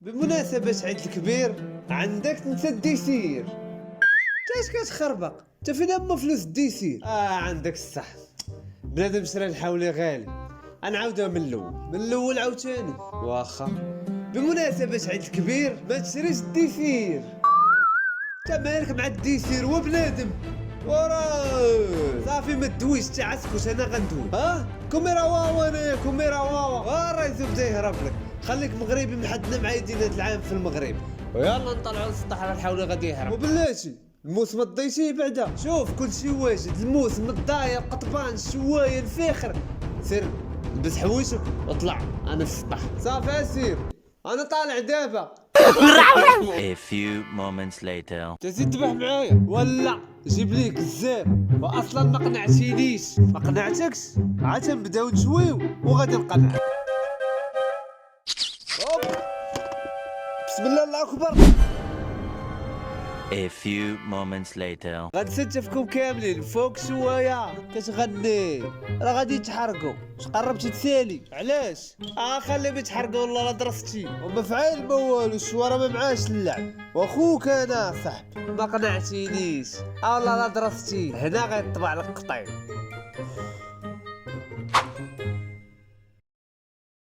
بمناسبة عيد الكبير عندك تنسى الديسير. تاش كتخربق انت فين هما فلوس الديسير؟ عندك الصح، بنادم شرا الحولي غالي. غنعاودوها من الاول عاوتاني. واخا بمناسبة عيد الكبير ما تشريش الديسير. انت مالك مع الديسير وبنادم وراه صافي ما تدويش تا عسكوت انا غندوي. كوميرا واوا انا كوميرا واوا الرئيس بدا يهرب لك. خليك مغربي محدنا معايدين هاد العام في المغرب ويلا نطلعوا للسطح الحولي غادي يهرب. وبلاتي الموس ما تضيشيه بعدا. شوف كلشي واجد، الموس مضايا قطبان الشوايه الفاخر. سير لبس حوايجك واطلع انا في السطح. صافي سير انا طالع دابا. A few moments later. تزيد تبح معايا ولا جيب ليك الزاب. واصلا ما قنعتينيش. ما قنعتكش عاد تنبداو نشويو وغادي نقنعك. أوب. بسم الله الله اكبر. A few moments later. غنستفكم كاملين فوق شويه كتغني راه غادي يتحرقوا. اش قربتي تسالي علاش؟ خليهم يتحرقوا والله لا درستي وما فعال ما والو. الشواره ما معاش اللعب واخوك انا صاحبي. ما قنعتينيش والله لا درستي هنا غيطبع لك قطعي.